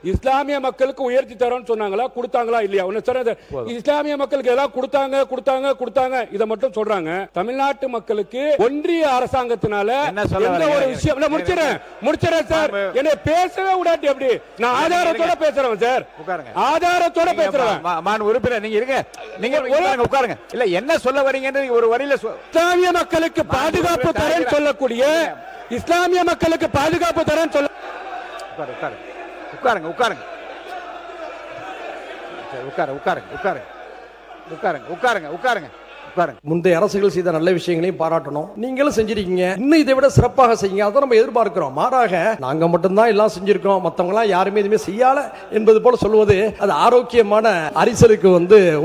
இஸ்லாமிய மக்களுக்கு உயர்த்தி தரோம்னு சொன்னாங்களா, கொடுத்தாங்களா இல்லையா? இஸ்லாமிய மக்களுக்கு எல்லாம் கொடுத்தாங்க இத மட்டும் சொல்றாங்க. தமிழ்நாட்டு மக்களுக்கு ஒன்றிய அரசாங்கத்தினால எந்த ஒரு விஷயம் முடிச்சிடறேன் சார். என்ன பேசவே விடாட்டி எப்படி? நான் ஆதாரத்தோட பேசுறேன் சார், ஆதாரத்தோட பேசுறேன். உறுப்பினர் நீங்க இருங்க, நீங்க உட்காருங்க. இல்ல என்ன சொல்ல வரீங்கன்னு ஒரு வரியில இஸ்லாமிய மக்களுக்கு பாதுகாப்பு தரேன்னு சொல்லக்கூடிய, இஸ்லாமிய மக்களுக்கு பாதுகாப்பு தரேன்னு சொல்ல உட்காருங்க உட்காருங்க உட்காருங்க உட்காருங்க உட்காருங்க. முந்தைய அரசுகள் செய்த நல்ல விஷயங்களையும் பாராட்டணும். நீங்களும் செஞ்சிருக்கீங்க, இன்னும் இதை விட சிறப்பாக செய்யுங்க. அதை நம்ம எதிர்பார்க்கிறோம். மாறாக நாங்க மட்டும்தான் எல்லாம் செஞ்சிருக்கோம், மத்தவங்க எல்லாம் யாருமே எதுவுமே செய்யல என்பது போல சொல்வது அது ஆரோக்கியமான அரசியலுக்கு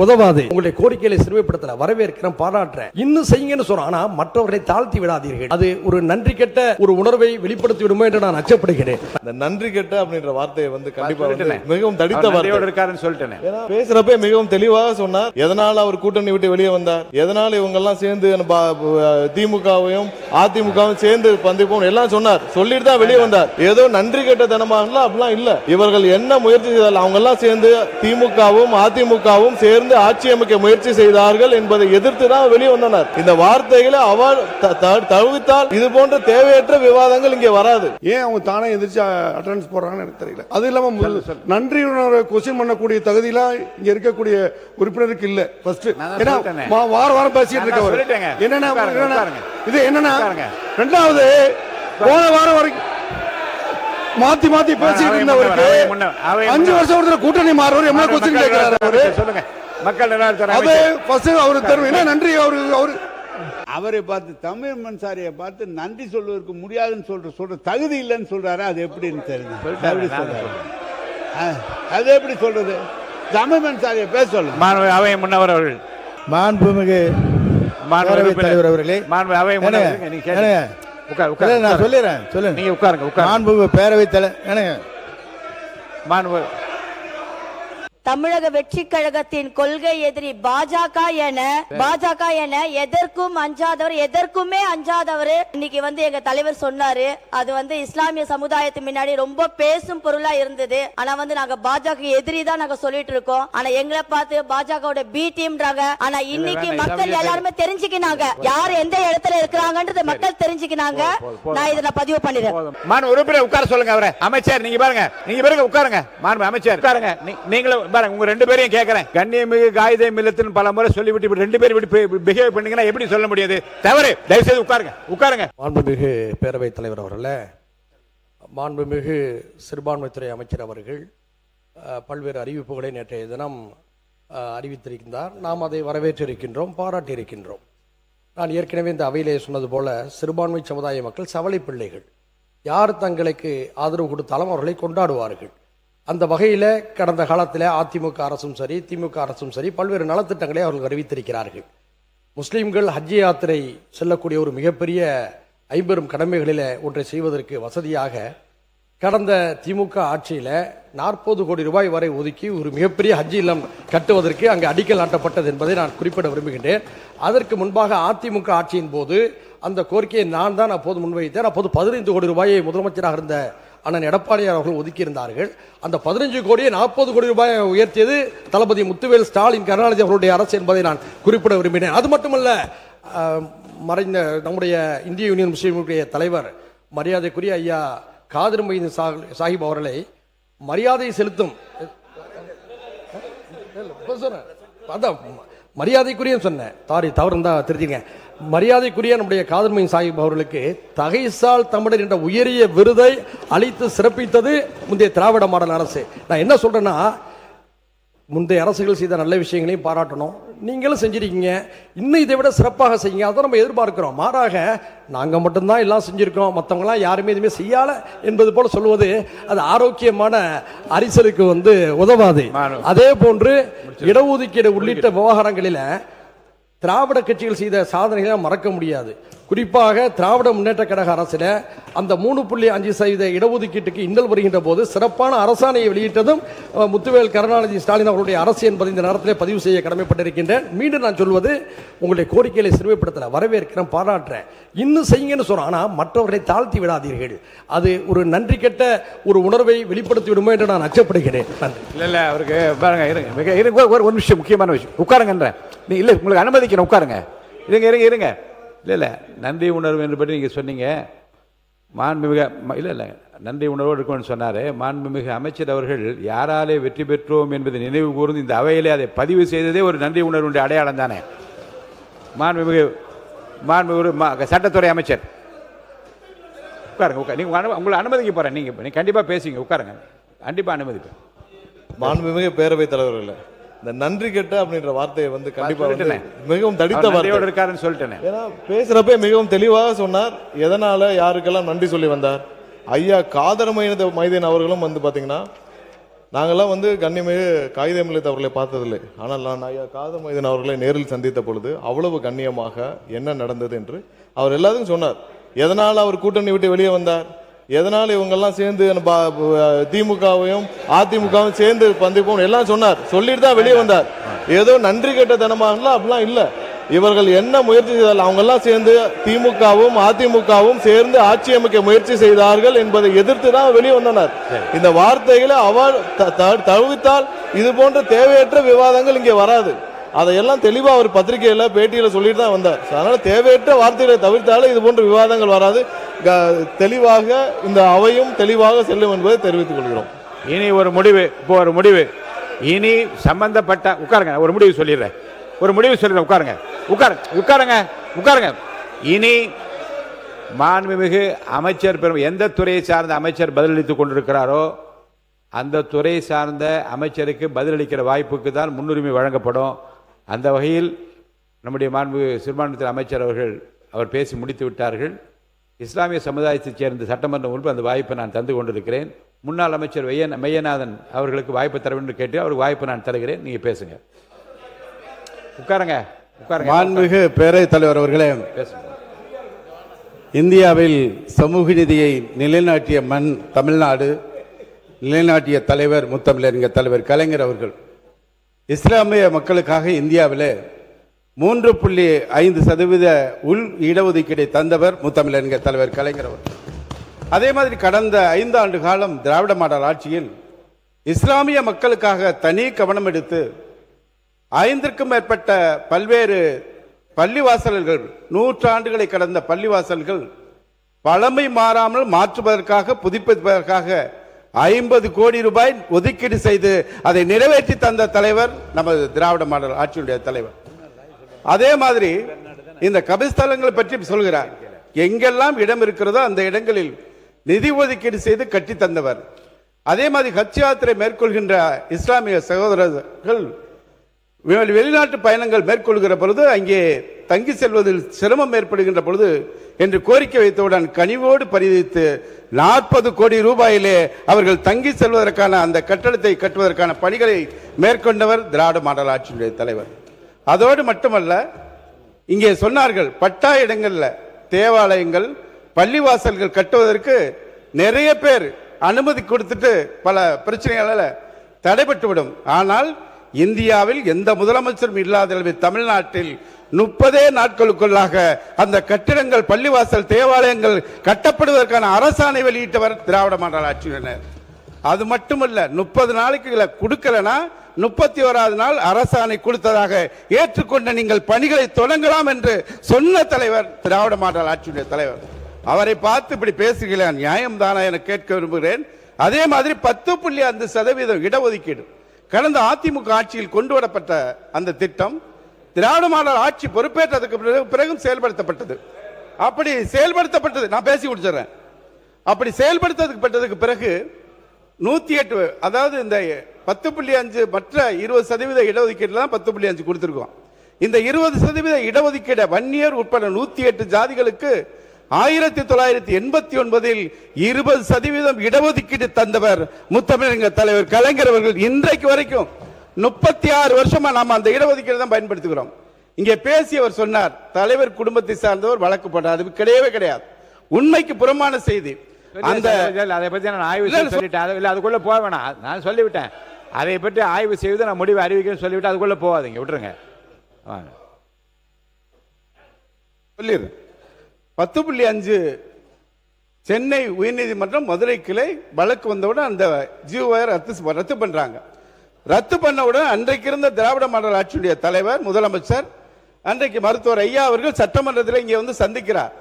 உதவாது. உங்களுடைய கோரிக்கைகளை சிறுமைப்படுத்தல, வரவேற்கிறேன், பாராட்டுறேன். இன்னும் செய்யுங்கன்னு சொல்றோம். ஆனா மற்றவர்களை தாழ்த்தி விடாதீர்கள். அது ஒரு நன்றி கெட்ட ஒரு உணர்வை வெளிப்படுத்தி விடுமோ என்று நான் அச்சப்படுகிறேன். இந்த நன்றி கெட்ட அப்படின்ற வார்த்தையை கண்டிப்பா மிகவும் தடித்த வார்த்தை இருக்காருன்னு சொல்லிட்டேன். பேசுறப்ப மிகவும் தெளிவாக சொன்னார். எதனால அவர் கூட்டணி விட்டு வெளியே வந்தார், எதனால இவங்க எல்லாம் சேர்ந்து திமுகவையும் அதிமுகவும் சேர்ந்து பந்திப்போம் எல்லாம் சொன்னார். சொல்லிட்டு தான் வெளியே வந்தார். ஏதோ நன்றி கெட்ட தனமாக அப்படிலாம் இல்ல. இவர்கள் என்ன முயற்சி செய்தால் அவங்க எல்லாம் சேர்ந்து திமுகவும் அதிமுகவும் சேர்ந்து ஆட்சி அமைக்க முயற்சி செய்தார்கள் என்பதை எதிர்த்து தான் வெளியே வந்தனர். இந்த வார்த்தைகளை அவர் தவிர்த்தால் இது போன்ற தேவையற்ற விவாதங்கள் இங்கே வராது. ஏன் அவங்க தானே எதிர்த்து அட்டெண்டன்ஸ் போடுறாங்கன்னு எனக்கு தெரியல. அது இல்லாம நன்றி கொஸ்டின் பண்ணக்கூடிய தகுதியெல்லாம் இங்க இருக்கக்கூடிய உறுப்பினருக்கு இல்ல. ஃபர்ஸ்ட் வாரம் பேசிட்டு இருக்கவர் இது என்னன்னா, ரெண்டாவது போன வாரம் வரைக்கும் மாத்தி பேசிட்டு இருந்தவருக்கு 5 வருஷம் ஒருத்தர் கூட்டணி மாறுவார் என்ன கொஸ்டின் கேட்கிறாரு அவரு. சொல்லுங்க மக்கள் அது ஃபர்ஸ்ட் அவரு தரும். என்ன நன்றி அவரை பார்த்து தமிழ் மன்சாரியை பார்த்து நன்றி சொல்வதற்கு முடியாதுன்னு சொல்ற தகுதி இல்லைன்னு சொல்றாரு. அது எப்படின்னு தெரியுது. அது எப்படி சொல்றது? தமிழ் மன்சாரியை பேச சொல்லுங்க. அவை முன்னவர் அவர்கள், மாண்புமிகு தலைவர் அவர்களே, நான் சொல்லிடுறேன், சொல்லுங்க. நீங்க உட்காருங்க. மாண்புமிகு பேரவைத் தலைவர், தமிழக வெற்றி கழகத்தின் கொள்கை எதிரி பாஜக என எதற்கும் அஞ்சாதவர், எதற்குமே அஞ்சாதவர். இன்னைக்கு எங்க தலைவர் சொன்னாரு, அது இஸ்லாமிய சமுதாயத்து முன்னாடி ரொம்ப பேசும் பொருளா இருந்தது. ஆனா நாங்க பாஜக எதிரி தான் நாங்க சொல்லிட்டு இருக்கோம். ஆனா எங்களை பார்த்து பாஜக பி டீம்ன்றாங்க. ஆனா இன்னைக்கு மக்கள் எல்லாருமே தெரிஞ்சுக்கினாங்க யார் எந்த இடத்துல இருக்கிறாங்கன்றது மக்கள் தெரிஞ்சுக்கினாங்க. நான் இதை பதிவு பண்ணிடுறேன். உறுப்பினர் உட்கார சொல்லுங்க. அவரை அமைச்சர் நீங்க பாருங்க உட்காருங்க. அமைச்சர் உட்காருங்க. நீங்களும் உங்க ரெண்டு பேரையும் கேட்கிறேன். கண்ணியமிகு காயிதே மில்லத்தின் பல முறை சொல்லிவிட்டு ரெண்டு பேரும் பிஹேவ் பண்ணீங்கன்னா எப்படி சொல்ல முடியாது? தவறு. தயவு செய்து உட்காருங்க. மாண்புமிகு பேரவைத் தலைவர் அவர்களே, மாண்புமிகு சிறுபான்மைத்துறை அமைச்சர் அவர்கள் பல்வேறு அறிவிப்புகளை நேற்றைய தினம் அறிவித்திருக்கின்றார். நாம் அதை வரவேற்றிருக்கின்றோம், பாராட்டியிருக்கின்றோம். நான் ஏற்கனவே இந்த அவையிலே சொன்னது போல சிறுபான்மை சமுதாய மக்கள் சவலை பிள்ளைகள். யார் தங்களுக்கு ஆதரவு கொடுத்தாலும் அவர்களை கொண்டாடுவார்கள். அந்த வகையில் கடந்த காலத்தில் அதிமுக அரசும் சரி, திமுக அரசும் சரி, பல்வேறு நலத்திட்டங்களை அவர்கள் அறிவித்திருக்கிறார்கள். முஸ்லீம்கள் ஹஜ் யாத்திரை செல்லக்கூடிய ஒரு மிகப்பெரிய 50 கடமைகளில் ஒன்றை செய்வதற்கு வசதியாக கடந்த திமுக ஆட்சியில் 40 கோடி ரூபாய் வரை ஒதுக்கி ஒரு மிகப்பெரிய ஹஜ் இல்லம் கட்டுவதற்கு அங்கு அடிக்கல் நாட்டப்பட்டது என்பதை நான் குறிப்பிட விரும்புகின்றேன். அதற்கு முன்பாக அதிமுக ஆட்சியின் போது அந்த கோரிக்கையை நான் தான் அப்போது முன்வைத்தேன். அப்போது 15 கோடி ரூபாயை முதலமைச்சராக இருந்த அண்ணன் எடப்பாடியார் அவர்கள் ஒதுக்கியிருந்தார்கள். அந்த 15 கோடியை 40 கோடி ரூபாய் உயர்த்தியது தளபதி முத்துவேல் ஸ்டாலின் கருணாநிதி அவர்களுடைய அரசு என்பதை நான் குறிப்பிட விரும்பினேன். அது மட்டுமல்ல, மறைந்த நம்முடைய இந்திய யூனியன் முஸ்லீம்களுடைய தலைவர் மரியாதைக்குரிய ஐயா காதிர் மொய்தீன் சாஹிப் அவர்களை மரியாதை செலுத்தும் மரியாதைக்குரிய சொன்னேன், தவறு இருந்தா திருத்திங்க. மரியாதைக்குரிய நம்முடைய காதிர் மொய்தீன் சாஹிப் அவர்களுக்கு தகைசால் தமிழர் என்ற உயரிய விருதை அளித்து சிறப்பித்தது முந்தைய திராவிட மாடல் அரசு. நான் என்ன சொல்றேன்னா, முந்தைய அரசுகள் செய்த நல்ல விஷயங்களையும் பாராட்டணும். நீங்களும் செஞ்சிருக்கீங்க, இன்னும் இதை விட சிறப்பாக செய்யுங்க. அதை நம்ம எதிர்பார்க்கிறோம். மாறாக நாங்க மட்டும்தான் எல்லாம் செஞ்சிருக்கோம், மற்றவங்க எல்லாம் யாருமே எதுவுமே செய்யல என்பது போல சொல்வது அது ஆரோக்கியமான அரசியலுக்கு உதவாது. அதே போன்று இடஒதுக்கீடு உள்ளிட்ட விவகாரங்களில திராவிட கட்சிகள் செய்த சாதனைகளை மறக்க முடியாது. குறிப்பாக திராவிட முன்னேற்ற கழக அரசில் அந்த 3.5% இடஒதுக்கீட்டுக்கு இன்னல் வருகின்ற போது சிறப்பான அரசாணையை வெளியிட்டதும் முத்துவேல் கருணாநிதி ஸ்டாலின் அவருடைய அரசு என்பதை இந்த நேரத்தில் பதிவு செய்ய கடமைப்பட்டிருக்கின்றேன். மீண்டும் நான் சொல்வது, உங்களுடைய கோரிக்கைகளை சிறுமைப்படுத்தல, வரவேற்கிறேன், பாராட்டுறேன், இன்னும் செய்யுங்கன்னு சொல்றோம். ஆனால் மற்றவர்களை தாழ்த்தி விடாதீர்கள். அது ஒரு நன்றி கெட்ட ஒரு உணர்வை வெளிப்படுத்தி விடுமோ என்று நான் அச்சப்படுகிறேன். நன்றி. இல்ல அவருக்கு பாருங்க, இருங்க ஒரு நிமிஷம், முக்கியமான விஷயம். உட்காருங்கன்ற நீ இல்ல, உங்களுக்கு அனுமதிக்கணும், உட்காருங்க. இருங்க. இல்லை நன்றி உணர்வு என்று பற்றி நீங்கள் சொன்னீங்க. மாண்புமிகு இல்லை நன்றி உணர்வோடு இருக்கும்னு சொன்னார். மாண்புமிகு அமைச்சர் அவர்கள் யாராலே வெற்றி பெற்றோம் என்பதை நினைவு கூர்ந்து இந்த அவையிலே அதை பதிவு செய்ததே ஒரு நன்றி உணர்வுடைய அடையாளம் தானே. மாண்புமிகு சட்டத்துறை அமைச்சர் உட்காருங்க. நீங்கள் உங்களை அனுமதிக்க போகிறேன். நீங்கள் கண்டிப்பாக பேசுங்க, உட்காருங்க. கண்டிப்பாக அனுமதிப்பேன். மாண்புமிகு பேரவைத் தலைவர்களே, இந்த நன்றி கெட்ட அப்படின்ற வார்த்தையை வந்து கண்டிப்பா மிகவும் தடித்த வார்த்தை இருக்காருன்னு சொல்லிட்டேன். ஏன்னா பேசுறப்ப மிகவும் தெளிவாக சொன்னார். எதனால யாருக்கெல்லாம் நன்றி சொல்லி வந்தார். ஐயா காதர் மைதீன் அவர்களும் வந்து பாத்தீங்கன்னா, நாங்கெல்லாம் வந்து கண்ணியமிகு காகிதம் இல்லத்தை அவர்களை பார்த்ததில்லை. ஆனால் நான் ஐயா காதர் மைதீன் அவர்களை நேரில் சந்தித்த பொழுது அவ்வளவு கண்ணியமாக என்ன நடந்தது என்று அவர் எல்லாத்துக்கும் சொன்னார். எதனால அவர் கூட்டணி விட்டு வெளியே வந்தார், எதனால இவங்கெல்லாம் சேர்ந்து திமுகவையும் அதிமுகவும் சேர்ந்து பந்திப்போம் எல்லாம் சொன்னார். சொல்லிட்டு தான் வெளியே வந்தார். ஏதோ நன்றி கெட்ட தனமாகலாம் அப்படிலாம் இல்லை. இவர்கள் என்ன முயற்சி செய்தால் அவங்க எல்லாம் சேர்ந்து திமுகவும் அதிமுகவும் சேர்ந்து ஆட்சி அமைக்க முயற்சி செய்தார்கள் என்பதை எதிர்த்து தான் வெளியே வந்தனர். இந்த வார்த்தைகளை அவர் தவிர்த்தால் இது போன்ற தேவையற்ற விவாதங்கள் இங்கே வராது. அதையெல்லாம் தெளிவா அவர் பத்திரிகையில பேட்டியில சொல்லிட்டு தான் வந்தார். அதனால தேவையற்ற வார்த்தைகளை தவிர்த்தாலும் இது போன்ற விவாதங்கள் வராது. தெளிவாக இந்த அவையும் தெளிவாக செல்லும் என்பதை தெரிவித்துக் கொள்கிறோம். இனி ஒரு முடிவு இனி சம்பந்தப்பட்ட உட்காருங்க. ஒரு முடிவு சொல்லிடுறேன். உட்காருங்க. இனி மாண்புமிகு அமைச்சர் எந்த துறையை சார்ந்த அமைச்சர் பதிலளித்துக் கொண்டிருக்கிறாரோ அந்த துறை சார்ந்த அமைச்சருக்கு பதிலளிக்கிற வாய்ப்புக்கு தான் முன்னுரிமை வழங்கப்படும். அந்த வகையில் நம்முடைய மாண்புமிகு சிறுபான்மைத்துறை அமைச்சர் அவர் பேசி முடித்து விட்டார்கள். இஸ்லாமிய சமுதாயத்தைச் சேர்ந்த சட்டமன்ற உறுப்பினர் அந்த வாய்ப்பை நான் தந்து கொண்டிருக்கிறேன். முன்னாள் அமைச்சர் மெய்யநாதன் அவர்களுக்கு வாய்ப்பு தர வேண்டும் கேட்டு அவருக்கு வாய்ப்பு நான் தருகிறேன். நீங்க பேசுங்க. உட்காருங்க. மாண்புமிகு பேரவைத் தலைவர் அவர்களே, இந்தியாவில் சமூக நீதியை நிலைநாட்டிய மண் தமிழ்நாடு. நிலைநாட்டிய தலைவர் முத்தமிழறிஞர் தலைவர் கலைஞர் அவர்கள். இஸ்லாமிய மக்களுக்காக இந்தியாவில் 3.5% உள் இடஒதுக்கீடை தந்தவர் முத்தமிழறிஞர் தலைவர் கலைஞர் அவர்கள். அதே மாதிரி கடந்த 5 ஆண்டு காலம் திராவிட மாடல் ஆட்சியில் இஸ்லாமிய மக்களுக்காக தனி கவனம் எடுத்து 5க்கும் மேற்பட்ட பல்வேறு பள்ளிவாசல்கள், 100 ஆண்டுகளை கடந்த பள்ளிவாசல்கள் பழமை மாறாமல் மாற்றுவதற்காக, புதுப்பிப்பதற்காக 50 கோடி ரூபாய் ஒதுக்கீடு செய்து அதை நிறைவேற்றி தந்த தலைவர் நமது திராவிட மாடல் ஆட்சியுடைய தலைவர். அதே மாதிரி இந்த கபிஸ்தலங்களை பற்றி சொல்கிறார். எங்கெல்லாம் இடம் இருக்கிறதோ அந்த இடங்களில் நிதி ஒதுக்கீடு செய்து கட்டி தந்தவர். அதே மாதிரி ஹஜ் யாத்திரை மேற்கொள்கின்ற இஸ்லாமிய சகோதரர்கள் வெளிநாட்டு பயணங்கள் மேற்கொள்கிற பொழுது அங்கே தங்கி செல்வதில் சிரமம் ஏற்படுகின்ற பொழுது என்று கோரிக்கை வைத்தவுடன் கனிவோடு பரிதித்து 40 கோடி ரூபாயிலே அவர்கள் தங்கி செல்வதற்கான அந்த கட்டடத்தை கட்டுவதற்கான பணிகளை மேற்கொண்டவர் திராவிட மாடல் ஆட்சியுடைய தலைவர். அதோடு மட்டுமல்ல, இங்கே சொன்னார்கள் பட்டா இடங்கள்ல தேவாலயங்கள், பள்ளிவாசல்கள் கட்டுவதற்கு நிறைய பேர் அனுமதி கொடுத்துட்டு பல பிரச்சனைகளால தடைபட்டுவிடும். ஆனால் இந்தியாவில் எந்த முதலமைச்சரும் இல்லாத தமிழ்நாட்டில் 30 நாட்களுக்குள்ளாக அந்த கட்டிடங்கள், பள்ளிவாசல், தேவாலயங்கள் கட்டப்படுவதற்கான அரசாணை வெளியிட்டவர் திராவிட மாடல் ஆட்சியினர். அது மட்டுமல்ல, 30 நாளைக்கு கொடுக்கலனா 31வது நாள் அரசாணை கொடுத்ததாக ஏற்றுக்கொண்ட நீங்கள் பணிகளை தொடங்கலாம் என்று சொன்ன தலைவர் திராவிட மாடல் ஆட்சியுடைய தலைவர். அவரை பார்த்து இப்படி பேசுகிறேன், நியாயம் தானா என கேட்க விரும்புகிறேன். அதே மாதிரி 10.5% இடஒதுக்கீடு கடந்த அதிமுக ஆட்சியில் கொண்டு வரப்பட்ட அந்த திட்டம் திராவிட மாடல் ஆட்சி பொறுப்பேற்றதுக்கு பிறகும் செயல்படுத்தப்பட்டது. அப்படி செயல்படுத்தப்பட்டது, நான் பேசி முடிச்சிடறேன். அப்படி செயல்படுத்தப்பட்டதுக்கு பிறகு 108, அதாவது இந்த 10.5 மற்ற 20% இடஒதுக்கீடு தான் 10.5 கொடுத்திருக்கோம். இந்த 20% இடஒதுக்கீடு வன்னியர் உட்பட 108 ஜாதிகளுக்கு 1989 20% இடஒதுக்கீடு தந்தவர் முத்தமிழறிஞர் தலைவர் கலைஞர் அவர்கள். இன்றைக்கு வரைக்கும் 36 வருஷமா நாம அந்த இடஒதுக்கீடு தான் பயன்படுத்துகிறோம். இங்கே பேசியவர் சொன்னார் தலைவர் குடும்பத்தை சார்ந்தவர் வழக்கு போட்டார். அது கிடையவே கிடையாது, உண்மைக்கு புறம்பான செய்தி. அந்த அதை பத்தி நான் ஆய்வு சொல்லிட்டேன். இல்ல அதுக்குள்ள போக வேணாம், நான் சொல்லிவிட்டேன். அதை பற்றி ஆய்வு செய்து நான் முடிவு அறிவிக்கணும்னு சொல்லிவிட்டு அதுக்குள்ள போகாதீங்க, விட்டுருங்க. சொல்லிடு 10.5 சென்னை உயர்நீதிமன்றம் மதுரை கிளை வழக்கு வந்தவுடன் அந்த ஜிஓவை ரத்து பண்றாங்க. ரத்து பண்ணவுடன் அன்றைக்கு இருந்த திராவிட மாடல் ஆட்சியுடைய தலைவர் முதலமைச்சர் அன்றைக்கு மருத்துவர் ஐயா அவர்கள் சட்டமன்றத்தில் இங்கே வந்து சந்திக்கிறார்.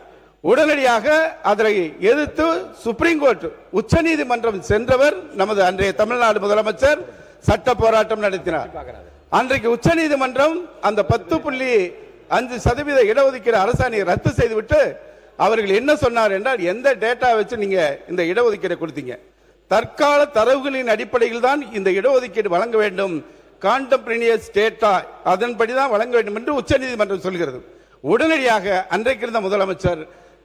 உடனடியாக அதை எதிர்த்து சுப்ரீம் கோர்ட் உச்ச நீதிமன்றம் சென்றவர் நமது அன்றைய தமிழ்நாடு முதலமைச்சர் சட்ட போராட்டம் நடத்தினார். அன்றைக்கு உச்ச நீதிமன்றம் அந்த 10.5% இடஒதுக்கீடு அரசாணையை ரத்து செய்துவிட்டு அவர்கள் என்ன சொன்னார் என்றால், எந்த டேட்டா வச்சு நீங்க இந்த இடஒதுக்கீடு கொடுத்தீங்க, தற்கால தரவுகளின் அடிப்படையில் தான் இந்த இடஒதுக்கீடு வழங்க வேண்டும், கான்டெம்பரேனியஸ் டேட்டா அதன்படிதான் வழங்க வேண்டும் என்று உச்ச நீதிமன்றம் சொல்கிறது. உடனடியாக அன்றைக்கு இருந்த முதலமைச்சர்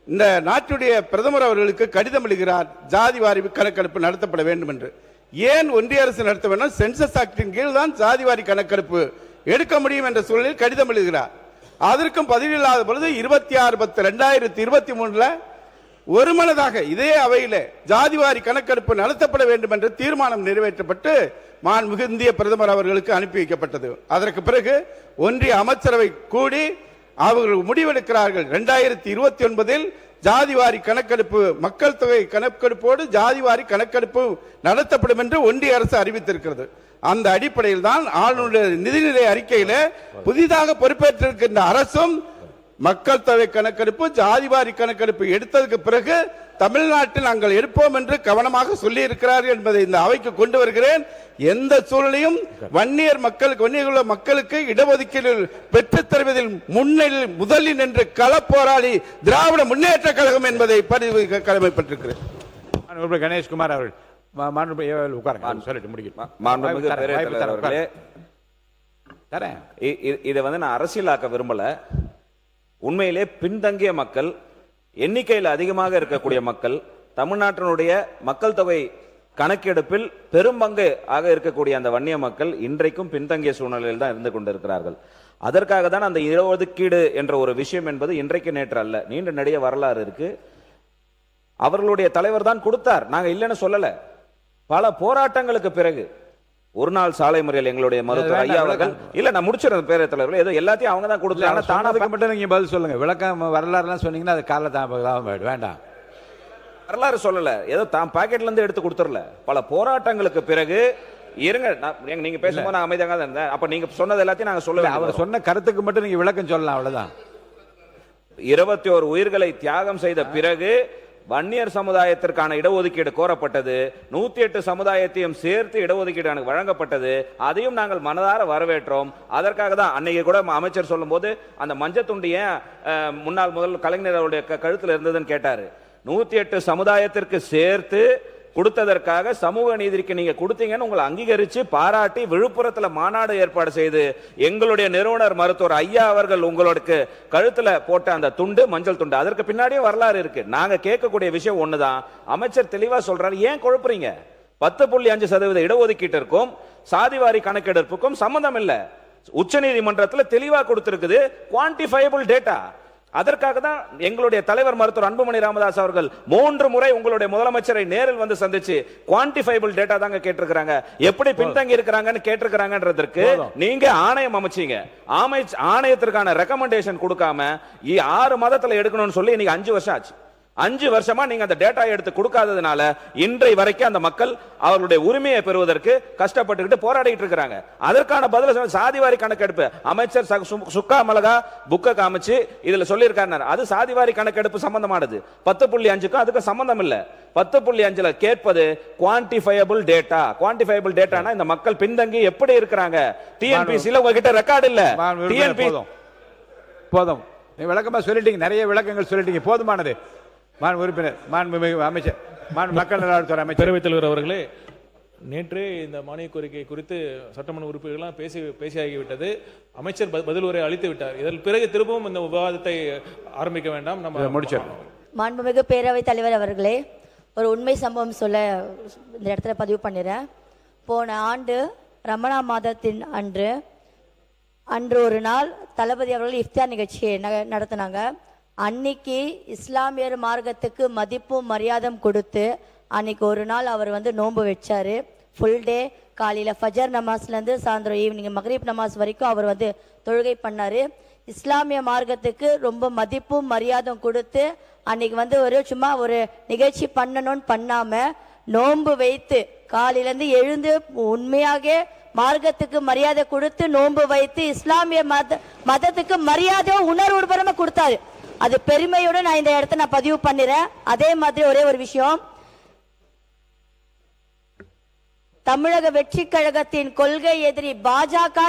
இந்த நாட்டுடைய பிரதமர் அவர்களுக்கு கடிதம் எழுதுகிறார், ஜாதி வாரி கணக்கெடுப்பு நடத்தப்பட வேண்டும் என்று. ஏன் ஒன்றிய அரசு நடத்த வேண்டும், சென்சஸ் ஆக்டின் கீழ் தான் ஜாதி வாரி கணக்கெடுப்பு எடுக்க முடியும் என்ற சூழலில் கடிதம் எழுதுகிறார். அதற்கும் பதில் இல்லாத பொழுது 26/10/2023 ஒருமனதாக இதே அவையில் ஜாதிவாரி கணக்கெடுப்பு நடத்தப்பட வேண்டும் என்ற தீர்மானம் நிறைவேற்றப்பட்டு மாண்புமிகு இந்திய பிரதமர் அவர்களுக்கு அனுப்பி வைக்கப்பட்டது. அதற்கு பிறகு ஒன்றிய அமைச்சரவை கூடி அவர்கள் முடிவெடுக்கிறார்கள், 2029 ஜாதிவாரி கணக்கெடுப்பு மக்கள் தொகை கணக்கெடுப்போடு ஜாதிவாரி கணக்கெடுப்பு நடத்தப்படும் என்று ஒன்றிய அரசு அறிவித்திருக்கிறது. அந்த அடிப்படையில் தான் ஆளுநர் நிதிநிலை அறிக்கையில புதிதாக பொறுப்பேற்றிருக்கின்ற அரசும் மக்கள் தொகை கணக்கெடுப்பு ஜாதிவாரி கணக்கெடுப்பு எடுத்ததுக்கு பிறகு தமிழ்நாட்டில் நாங்கள் எடுப்போம் என்று கவனமாக சொல்லி இருக்கிறார்கள் என்பதை இந்த அவைக்கு கொண்டு வருகிறேன். எந்த சூழலையும் வன்னியர் மக்களுக்கு இடஒதுக்கீடு பெற்றுத் தருவதில் முதலில் நின்று களப்போராளி திராவிட முன்னேற்ற கழகம் என்பதை பதிவு கடமைப்பட்டிருக்கிறேன். கணேஷ்குமார் அவர்கள் இதை நான் அரசியலாக்க விரும்பல. உண்மையிலே பின்தங்கிய மக்கள், எண்ணிக்கையில் அதிகமாக இருக்கக்கூடிய மக்கள், தமிழ்நாட்டினுடைய மக்கள் தொகை கணக்கெடுப்பில் பெரும்பங்கு ஆக இருக்கக்கூடிய அந்த வன்னிய மக்கள் இன்றைக்கும் பின்தங்கிய சூழ்நிலையில் தான் இருந்து கொண்டிருக்கிறார்கள். அதற்காக தான் அந்த இடஒதுக்கீடு என்ற ஒரு விஷயம் என்பது இன்றைக்கு நேற்று அல்ல, நீண்ட நெடிய வரலாறு இருக்கு. அவர்களுடைய தலைவர் தான் கொடுத்தார், நாங்க இல்லைன்னு சொல்லல. பல போராட்டங்களுக்கு பிறகு ஒரு நாள் சாலை முறையில் எங்களுடைய மருத்துவர் ஐயா அவர்கள், இல்ல நான் முடிச்சிருந்த பேரவைத் தலைவர்கள் ஏதோ எல்லாத்தையும் அவங்க தான் கொடுத்தாங்க. தானதுக்கு மட்டும் நீங்க பதில் சொல்லுங்க, விளக்கம் வரலாறுலாம் சொன்னீங்கன்னா அது கால தான் வேண்டாம். வரலாறு சொல்லல, ஏதோ தான் பாக்கெட்ல இருந்து எடுத்து கொடுத்துடல. பல போராட்டங்களுக்கு பிறகு இருங்க, நீங்க பேசும்போது நான் அமைதியாக தான் இருந்தேன். அப்ப நீங்க சொன்னது எல்லாத்தையும் நாங்க சொல்ல, அவர் சொன்ன கருத்துக்கு மட்டும் நீங்க விளக்கம் சொல்லலாம், அவ்வளவுதான். 21 உயிர்களை தியாகம் செய்த பிறகு வன்னியர் சமுதாயத்திற்கான இடஒதுக்கீடு கோரப்பட்டது. 108 சமுதாயத்தையும் சேர்த்து இடஒதுக்கீடு வழங்கப்பட்டது. அதையும் நாங்கள் மனதார வரவேற்றோம். அதற்காக தான் அன்னைக்கு கூட அமைச்சர் சொல்லும் போது அந்த மஞ்சத்துண்டு ஏன் முன்னாள் முதல் கலைஞர் அவருடைய கழுத்துல இருந்ததுன்னு கேட்டாரு. 108 சமுதாயத்திற்கு சேர்த்து கொடுத்ததற்காக சமூக நீதிக்கு நீங்க கொடுத்தீங்கன்னு உங்களை அங்கீகரிச்சு பாராட்டி விழுப்புரத்துல மாநாடு ஏற்பாடு செய்து எங்களுடைய நிறுவனர் மருத்துவர் ஐயா அவர்கள் உங்களுக்கு கழுத்துல போட்ட அந்த துண்டு மஞ்சள் துண்டு, அதற்கு பின்னாடியும் வரலாறு இருக்கு. நாங்க கேட்கக்கூடிய விஷயம் ஒண்ணுதான், அமைச்சர் தெளிவா சொல்றாரு, ஏன் குழப்புறீங்க? 10.5% இடஒதுக்கீட்டிற்கும் சாதிவாரி கணக்கெடுப்புக்கும் சம்பந்தம் இல்ல. உச்ச நீதிமன்றத்தில் தெளிவா கொடுத்திருக்குது, குவான்டிஃபைபிள் டேட்டா. அதற்காக தான் எங்களுடைய தலைவர் மருத்துவர் அன்புமணி ராமதாஸ் அவர்கள் 3 முறை உங்களுடைய முதலமைச்சரை நேரில் வந்து சந்திச்சு குவான்டிஃபைபிள் டேட்டா தாங்க கேட்டிருக்கிறாங்க. எப்படி பின்தங்கி இருக்கிறாங்கன்னு கேட்டிருக்கிறாங்கன்றதற்கு நீங்க ஆணையம் அமைச்சீங்க. ஆணையத்திற்கான ரெக்கமெண்டேஷன் கொடுக்காம 6 மாதத்துல எடுக்கணும்னு சொல்லி இன்னைக்கு 5 வருஷம் ஆச்சு. 5 வருஷமா நீங்க அந்த டேட்டா எடுத்து கொடுக்காததுனால இன்றை வரைக்கும் அந்த மக்கள் அவர்களுடைய உரிமையை பெறுவதற்கு கஷ்டப்பட்டுக்கிட்டு போராடிட்டு இருக்காங்க. அதற்கான பதில் சாதிவாரி கணக்கெடுப்பு அமைச்சர் சுக்கா மலகா புக்க காமிச்சு இதுல சொல்லி இருக்காரு. அது சாதிவாரி கணக்கெடுப்பு சம்பந்தமானது. 10.5க்கும் அதுக்கு சம்பந்தம் இல்ல. 10.5ல கேட்பது குவான்டிஃபைபிள் டேட்டா. குவான்டிஃபைபிள் டேட்டானா இந்த மக்கள் பின்தங்கி எப்படி இருக்கிறாங்க. டிஎன்பிசில உங்ககிட்ட ரெக்கார்டு இல்ல. டிஎன்பி போதும், விளக்கமா சொல்லிட்டீங்க, நிறைய விளக்கங்கள் சொல்லிட்டீங்க, போதுமானது. உறுப்பினர் அமைச்சர் மக்கள் நலத்துறை அமைச்சர் பேரவைத் தலைவர் அவர்களே, நேற்று இந்த மானிய கோரிக்கை குறித்து சட்டமன்ற உறுப்பினர்கள்லாம் பேசியாகிவிட்டது. அமைச்சர் பதில் உரை அளித்து விட்டார். இதன் பிறகு திரும்பவும் இந்த விவாதத்தை ஆரம்பிக்க வேண்டாம், நம்ம முடிச்சோம். மாண்புமிகு பேரவைத் தலைவர் அவர்களே, ஒரு உண்மை சம்பவம் சொல்ல இந்த இடத்துல பதிவு பண்ணிடுறேன். போன ஆண்டு ரமணா மாதத்தின் அன்று அன்று ஒரு நாள் தளபதி அவர்கள் இஃப்தார் நிகழ்ச்சியை நடத்தினாங்க. அன்னைக்கு இஸ்லாமியர் மார்க்கத்துக்கு மதிப்பும் மரியாதையும் கொடுத்து அன்னைக்கு ஒரு நாள் அவர் வந்து நோன்பு வச்சாரு. ஃபுல் டே காலையில் ஃபஜர் நமாஸ்லேருந்து சாயந்தரம் ஈவினிங் மக்ரிப் நமாஸ் வரைக்கும் அவர் வந்து தொழுகை பண்ணார். இஸ்லாமிய மார்க்கத்துக்கு ரொம்ப மதிப்பும் மரியாதையும் கொடுத்து அன்னைக்கு வந்து சும்மா ஒரு நிகழ்ச்சி பண்ணணும்னு பண்ணாமல் நோன்பு வைத்து காலையிலேருந்து எழுந்து உண்மையாக மார்க்கத்துக்கு மரியாதை கொடுத்து நோன்பு வைத்து இஸ்லாமிய மதத்துக்கு மரியாதை உணர்வுபரமா கொடுத்தாரு. அது பெருமையோட நான் இந்த இடத்த நான் பதிவு பண்ணிறேன். அதே மாதிரி ஒரே ஒரு விஷயம், தமிழக வெற்றி கழகத்தின் கொள்கை எதிரி பாஜக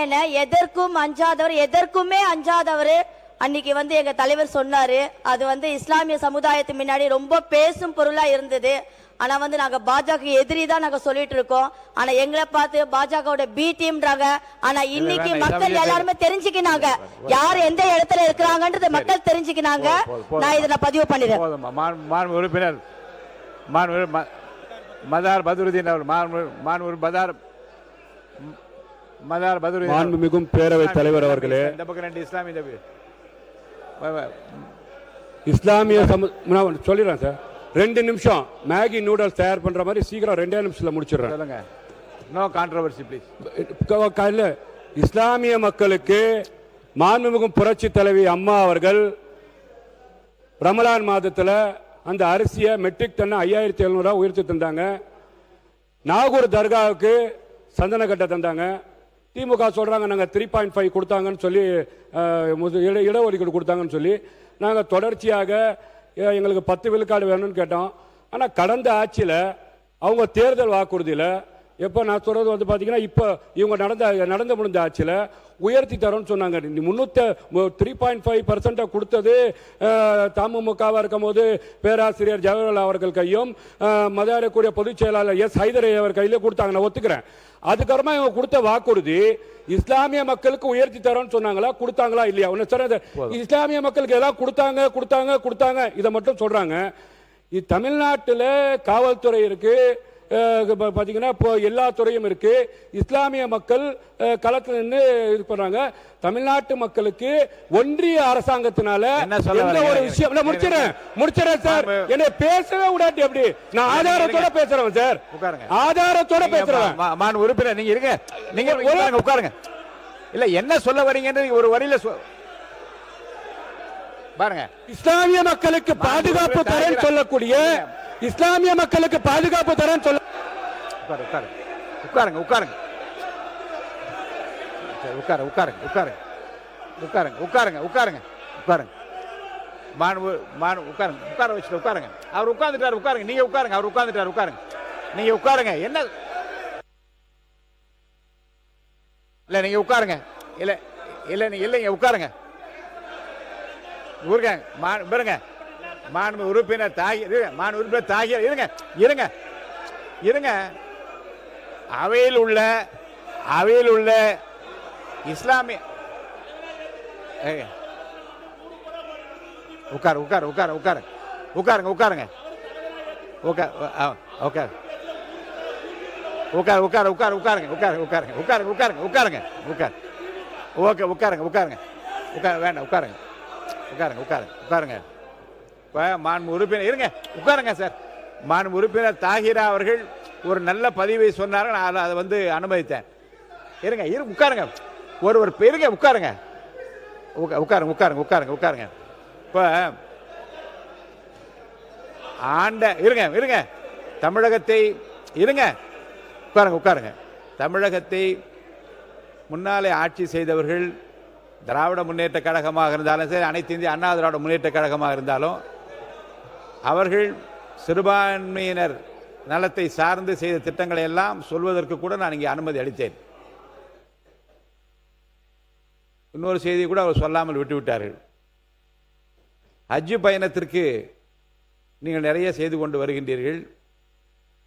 என எதற்கும் அஞ்சாதவர், எதற்குமே அஞ்சாதவர் அன்னைக்கு வந்து எங்க தலைவர் சொன்னாரு. அது வந்து இஸ்லாமிய சமுதாயத்து முன்னாடி ரொம்ப பேசும் பொருளா இருந்தது. ஆனா வந்து நாங்க பாஜக எதிரி தான் நாங்க சொல்லிட்டு இருக்கோம். ஆனா எங்களை பார்த்து பாஜகவோட பி டீம்ன்றாங்க. ஆனா இன்னைக்கு மக்கள் எல்லாருமே தெரிஞ்சுக்கினாங்க யார் எந்த இடத்துல இருக்கிறாங்கன்றது மக்கள் தெரிஞ்சுக்கினாங்க. நான் இதை பதிவு பண்ணிடுறேன். உறுப்பினர் மதார் பதுருதீன் அவர் மதார் பதுருதீன் மாண்புமிகும் பேரவைத் தலைவர் அவர்களே, இந்த பக்கம் ரெண்டு இஸ்லாமிய சொல்லிடுறேன் சார். 2 நிமிஷம் மேகி நூடல்ஸ் தயார் பண்ற மாதிரி சீக்கிரம் 2 நிமிஷத்துல முடிச்சிடுறேன். சொல்லுங்க. No controversy please. இஸ்லாமிய மக்களுக்கு மாண்புமிகும் புரட்சி தலைவி அம்மா அவர்கள் ரமலான் மாதத்துல அந்த அரிசியை மெட்ரிக் டன் 5700 உயர்த்தி தந்தாங்க. நாகூர் தர்காவுக்கு சந்தன கட்ட தந்தாங்க. திமுக சொல்றாங்க நாங்க 3.5 கொடுத்தாங்கன்னு சொல்லி இடஒதுக்கீடு கொடுத்தாங்கன்னு சொல்லி நாங்க தொடர்ச்சியாக எங்களுக்கு 10 விழுக்காடு வேணும்னு கேட்டோம். ஆனா கடந்த ஆட்சியில அவங்க தேர்தல் வாக்குறுதியில எப்போ நான் சொல்றது வந்து பாத்தீங்கன்னா இப்போ இவங்க நடந்து முடிஞ்ச ஆட்சியில உயர்த்தி தரோம்னு சொன்னாங்க. 3.5% கொடுத்தது தமுமுகவா இருக்கும் போது பேராசிரியர் ஜவஹர்லால் அவர்கள் கையும் மதியாரக்கூடிய பொதுச் செயலாளர் எஸ் ஹைதர் அவர் கையில கொடுத்தாங்க, நான் ஒத்துக்கிறேன். அதுக்கப்புறமா இவங்க கொடுத்த வாக்குறுதி இஸ்லாமிய மக்களுக்கு உயர்த்தி தரோம்னு சொன்னாங்களா, கொடுத்தாங்களா இல்லையா? இஸ்லாமிய மக்களுக்கு எல்லாம் கொடுத்தாங்க இதை மட்டும் சொல்றாங்க. தமிழ்நாட்டில் காவல்துறை இருக்கு, பாத்தீங்கன்னா இப்போ எல்லா துறையும் இருக்கு. இஸ்லாமிய மக்கள் களத்தில் நின்று இது பண்றாங்க. தமிழ்நாட்டு மக்களுக்கு ஒன்றிய அரசாங்கத்தினால எந்த ஒரு விஷயம் முடிச்சிடறேன் சார். என்ன பேசவே விடாட்டி எப்படி? நான் ஆதாரத்தோட பேசுறேன் சார், ஆதாரத்தோட பேசுறேன். உறுப்பினர் நீங்க இருங்க, நீங்க உட்காருங்க. இல்ல என்ன சொல்ல வரீங்கன்னு ஒரு வரியில பாருங்க. இஸ்லாமிய மக்களுக்கு பாதுகாப்பு தரேன்னு சொல்லக்கூடிய இஸ்லாமிய மக்களுக்கு பாதுகாப்பு தரேன்னு சொல்ல உட்காருங்க உட்காருங்க உட்காருங்க உட்கார வச்சுட்டு உட்காருங்க. அவர் உட்கார்ந்துட்டாரு, உட்காருங்க. நீங்க உட்காருங்க, அவர் உட்கார்ந்துட்டாரு, உட்காருங்க. நீங்க உட்காருங்க. என்ன இல்ல நீங்க உட்காருங்க. இல்ல இல்ல இல்லைங்க உட்காருங்க. பாருங்க மாண்பு உறுப்பினர் தாகிர் இருங்க. அவையில் உள்ள இஸ்லாமிய உட்காருங்க. மாண்பு உறுப்பினர் இருங்க, உட்காருங்க சார். மாண்பு உறுப்பினர் தாகிரா அவர்கள் ஒரு நல்ல பதிவை சொன்னார்கள், நான் அதை வந்து அனுமதித்தேன். இருங்க உட்காருங்க. ஒரு பெருங்க உட்காருங்க. இப்ப இருங்க தமிழகத்தை உட்காருங்க. தமிழகத்தை முன்னாலே ஆட்சி செய்தவர்கள் திராவிட முன்னேற்ற கழகமாக இருந்தாலும் சரி, அனைத்து இந்திய அண்ணா திராவிட முன்னேற்ற கழகமாக இருந்தாலும் அவர்கள் சிறுபான்மையினர் நலத்தை சார்ந்து செய்த திட்டங்களை எல்லாம் சொல்வதற்கு கூட நான் இங்கே அனுமதி அளித்தேன். இன்னொரு செய்தி கூட அவர் சொல்லாமல் விட்டுவிட்டார்கள். ஹஜ் பயணத்திற்கு நீங்கள் நிறைய செய்து கொண்டு வருகின்றீர்கள்.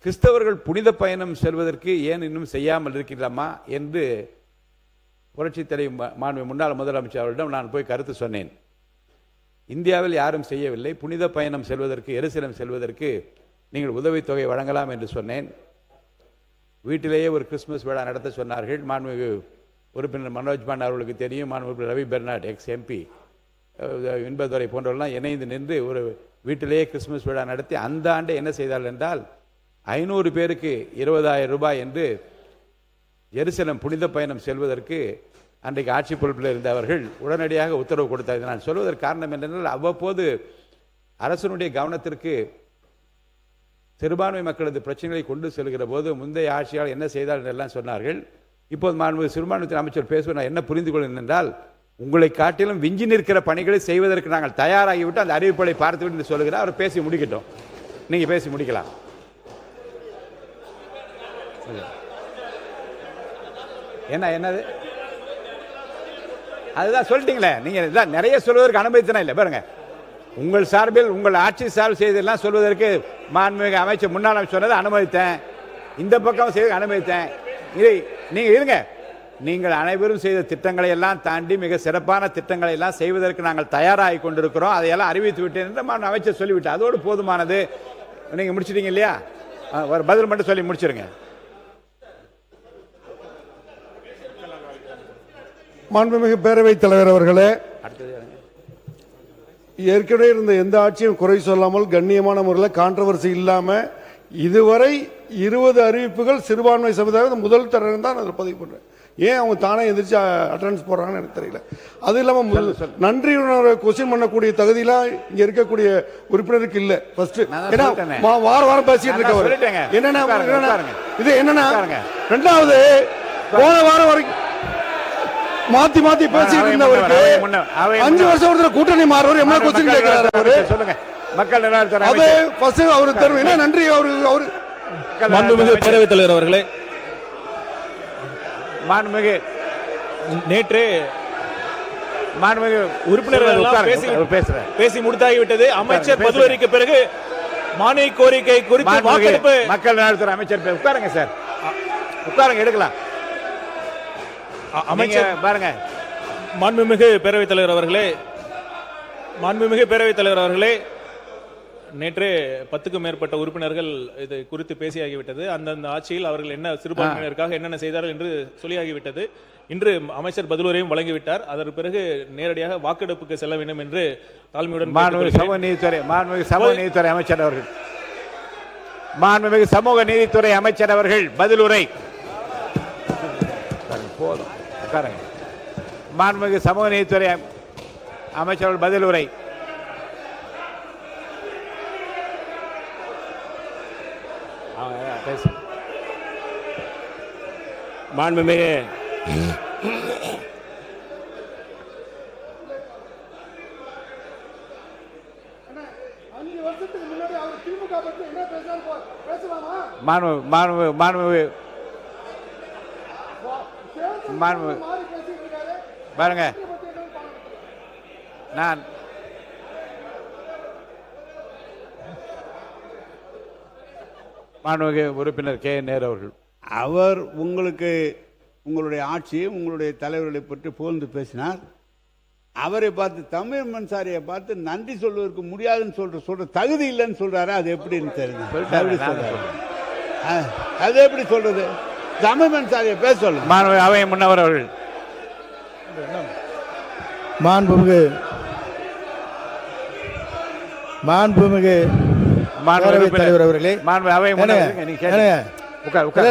கிறிஸ்தவர்கள் புனித பயணம் செல்வதற்கு ஏன் இன்னும் செய்யாமல் இருக்கிறாமா என்று புரட்சி தலைவர் மாண்பு முன்னாள் முதலமைச்சர் அவரிடம் நான் போய் கருத்து சொன்னேன். இந்தியாவில் யாரும் செய்யவில்லை. புனித பயணம் செல்வதற்கு, எருசலேம் செல்வதற்கு நீங்கள் உதவித்தொகை வழங்கலாம் என்று சொன்னேன். வீட்டிலேயே ஒரு கிறிஸ்துமஸ் விழா நடத்த சொன்னார்கள். மாண்புமிகு உறுப்பினர் மனோஜ் பாண்டா அவர்களுக்கு தெரியும். மாண்புமிகு ரவி பெர்னாட் எக்ஸ் எம்பி இன்பதுரை போன்றவர்கள்லாம் இணைந்து நின்று ஒரு வீட்டிலேயே கிறிஸ்துமஸ் விழா நடத்தி அந்த ஆண்டு என்ன செய்தார்கள் என்றால் 500 பேருக்கு 20,000 ரூபாய் என்று எருசலேம் புனித பயணம் செல்வதற்கு அன்றைக்கு ஆட்சி பொறுப்பில் இருந்தவர்கள் உடனடியாக உத்தரவு கொடுத்தார்கள். நான் சொல்வதற்கு காரணம் என்னென்றால் அவ்வப்போது அரசனுடைய கவனத்திற்கு சிறுபான்மை மக்களது பிரச்சனைகளை கொண்டு செல்கிற போது முந்தைய ஆட்சியால் என்ன செய்தார்கள் எல்லாம் சொன்னார்கள். இப்போது மாண்புமிகு சிறுபான்மைத்துறை அமைச்சர் பேசுவது நான் என்ன புரிந்து கொள்கிறேன் என்றால், உங்களை காட்டிலும் விஞ்சி நிற்கிற பணிகளை செய்வதற்கு நாங்கள் தயாராகிவிட்டு அந்த அறிவிப்புகளை பார்த்துவிட்டு சொல்லுகிறார். அவர் பேசி முடிக்கட்டும், நீங்க பேசி முடிக்கலாம். என்னது அதுதான் சொல்லிட்டீங்களே, நீங்க நிறைய சொல்வதற்கு அனுமதித்தனா இல்லை. பாருங்க, உங்கள் சார்பில் உங்கள் ஆட்சி சார்பில் செய்தெல்லாம் சொல்வதற்கு மாண்புமிகு அமைச்சர் முன்னாள் அமைச்சர் சொன்னதை அனுமதித்தேன், இந்த பக்கம் செய்த அனுமதித்தேன். இதை நீங்க இருங்க, நீங்கள் அனைவரும் செய்த திட்டங்களை எல்லாம் தாண்டி மிக சிறப்பான திட்டங்களை எல்லாம் செய்வதற்கு நாங்கள் தயாராகி கொண்டிருக்கிறோம், அதையெல்லாம் அறிவித்து விட்டேன் என்று மாண்பு அமைச்சர் சொல்லிவிட்டார். அதோடு போதுமானது. நீங்க முடிச்சிட்டீங்க இல்லையா? ஒரு பதில் மட்டும் சொல்லி முடிச்சிருங்க. மாண்புமிகு பேரவைத் தலைவர் அவர்களே, ஏற்கனவே இருந்த எந்த ஆட்சியும் குறை சொல்லாமல் கண்ணியமான முறையில் கான்ட்ரவர்சி இல்லாம இதுவரை 20 அறிவிப்புகள் சிறுபான்மை சமுதாயம் முதல் தடவை தான் அதில் பதிவு பண்றேன். ஏன் அவங்க தானே எதிர்த்து அட்டெண்டன்ஸ் போடுறாங்கன்னு எனக்கு தெரியல. அது இல்லாம நன்றி கொஸ்டின் பண்ணக்கூடிய தகுதியெல்லாம் இங்க இருக்கக்கூடிய உறுப்பினருக்கு இல்ல. ஃபர்ஸ்ட் ஏன்னா வாரம் பேசிட்டு இருக்கவர் என்னன்னா இது என்னன்னா, ரெண்டாவது போன வாரம் வரைக்கும் மாத்தி பேசிட்டு இருந்தவருக்கு 5 வருஷம் ஒருத்தர கூட்டணி மாறுவார் என்ன கொஸ்டின் கேட்கிறாரு அவரு. சொல்லுங்க, மக்கள் நலத்துறை அது ஃபர்ஸ்ட் அவரு தரும். என்ன நன்றி அவரு மாண்புமிகு பேரவைத் தலைவர் அவர்களே, மாண்புமிகு நேற்று மாண்புமிகு உறுப்பினர்கள் பேசி முடித்தாகிவிட்டது. அமைச்சர் பதிலுரைக்கு பிறகு மானிய கோரிக்கை குறித்து வாக்கெடுப்பு. மக்கள் நலத்துறை அமைச்சர் உட்காருங்க சார், உட்காருங்க, எடுக்கலாம். அமைச்சர் பாருங்க. மாண்புமிகு பேரவைத் தலைவர் அவர்களே, நேற்று 10க்கும் மேற்பட்ட உறுப்பினர்கள் இது குறித்து பேசியாகிவிட்டது. அந்தந்த ஆட்சியில் அவர்கள் என்ன சிறுபான்மையினருக்காக என்னென்ன செய்தார்கள் என்று சொல்லியாகிவிட்டது. இன்று அமைச்சர் பதிலுரையும் வழங்கிவிட்டார். அதற்கு பிறகு நேரடியாக வாக்கெடுப்புக்கு செல்ல வேண்டும் என்று தாழ்மையுடன் மாண்புமிகு சமூக நீதித்துறை அமைச்சர் அவர்கள் பதிலுரை. போதும், உட்காருங்க. மாண்புமிகு சமூக நீதித்துறை அமைச்சர் பதிலுரை. மாண்புமிகு பாருங்க, நான் மாண்புமிகு உறுப்பினர் கே நேரு அவர்கள், அவர் உங்களுடைய ஆட்சியை உங்களுடைய தலைவர்களை பற்றி புகழ்ந்து பேசினார். அவரை பார்த்து தமிழ் மன்சாரியை பார்த்து நன்றி சொல்வதற்கு முடியாதுன்னு சொல்ற தகுதி இல்லைன்னு சொல்றாரு. அது எப்படின்னு தெரியுது? அது எப்படி சொல்றது? தமிழ் மன்சாரியை பேச சொல்லுங்க. மாண்புமிகு அவை முன்னவர் அவர்கள். மாண்புமிகு தலைவர் அவர்களே, அவை முன்னவர்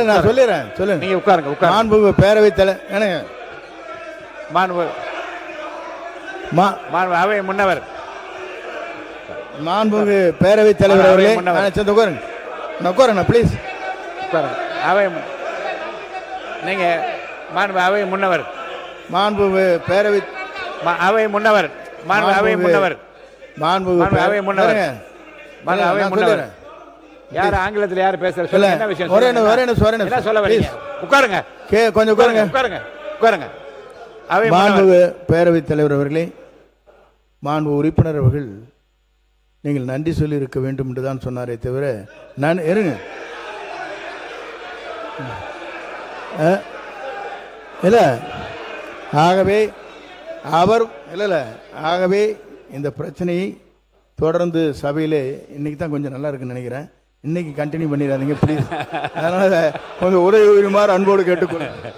நான் சொல்லிடுறேன், சொல்லுங்க. நீங்க உட்காருங்க. மாண்புமிகு பேரவைத் தலைவர் அவை முன்னவர், மாண்புமிகு பேரவைத் தலைவர் அவர்களே, உட்காருங்க ப்ளீஸ். அவை நீங்க அவை முன்னவர், மாண்புமிகு பேரவை அவை முன்னவர், அவை முன்னவர், அவை முன்னவர், அவை முன்னவர். யார் ஆங்கிலத்தில் யார் பேசுற சொல்லுங்க. என்ன விஷயம்? என்ன சொல்ல வரீங்க? உட்காருங்க, கொஞ்சம் உட்காருங்க. உட்காருங்க. மாண்புமிகு பேரவைத் தலைவர் அவர்களே, மாண்பு உறுப்பினர் அவர்கள் நீங்கள் நன்றி சொல்லி இருக்க வேண்டும் என்று தான் சொன்னாரே தவிர நான் இருங்க இல்லை. ஆகவே அவர் ஆகவே இந்த பிரச்சனையை தொடர்ந்து சபையிலே இன்னைக்கு தான் கொஞ்சம் நல்லா இருக்குன்னு நினைக்கிறேன். இன்னைக்கு கண்டினியூ பண்ணிடாதீங்க ப்ளீஸ். அதனால கொஞ்சம் உதவிமாறு அன்போடு கேட்டுக்கொள்ளுங்க.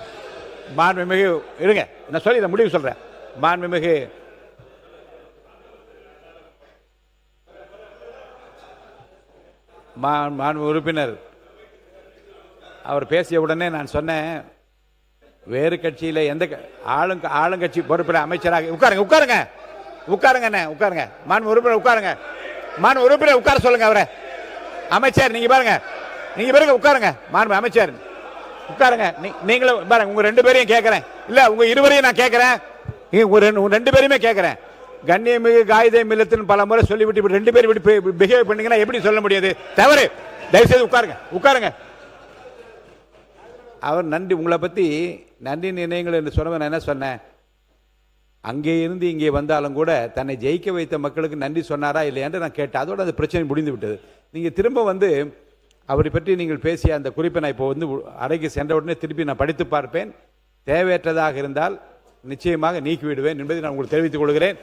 மாண்புமிகு இருங்க, நான் சொல்லி இதை முடிவு சொல்றேன். மாண்புமிகு மாண்பு உறுப்பினர் அவர் பேசிய உடனே நான் சொன்னேன், வேறு கட்சியில எந்த ஆளுங்கட்சி பொறுப்பில் அமைச்சராக உட்காருங்க உட்காருங்க உட்காருங்க உட்காருங்க மாண்பு உறுப்பினர் உட்காருங்க. மாண்பு உறுப்பினர் உட்கார சொல்லுங்க அவரை. அமைச்சர் நீங்க பாருங்க, நீங்க பாருங்க உட்காருங்க. மாண்பு அமைச்சர் உட்காருங்க. நீங்களும் பாருங்க, உங்க ரெண்டு பேரையும் கேட்கிறேன். இல்ல உங்க இருவரையும் நான் கேட்கிறேன், உங்க ரெண்டு பேரையுமே கேட்கிறேன். கண்ணியமிகு காயிதே மில்லத்தின் பல முறை சொல்லிவிட்டு ரெண்டு பேரும் பிஹேவ் பண்ணீங்கன்னா எப்படி சொல்ல முடியாது? தவறு. தயவுசெய்து உட்காருங்க உட்காருங்க. அவர் நன்றி, உங்களை பத்தி நன்றி நிர்ணயங்கள் என்று சொன்னவன் என்ன சொன்னேன், அங்கே இருந்து இங்கே வந்தாலும் கூட தன்னை ஜெயிக்க வைத்த மக்களுக்கு நன்றி சொன்னாரா இல்லையான்னு நான் கேட்டேன். அதோட அந்த பிரச்சனை முடிந்து விட்டது. நீங்க திரும்ப வந்து அவரை பற்றி நீங்கள் பேசிய அந்த குறிப்பை நான் இப்போ வந்து அறைக்கு சென்ற உடனே திருப்பி நான் படித்து பார்ப்பேன். தேவையற்றதாக இருந்தால் நிச்சயமாக நீக்கிவிடுவேன் என்பதை நான் உங்களுக்கு தெரிவித்துக் கொள்கிறேன்.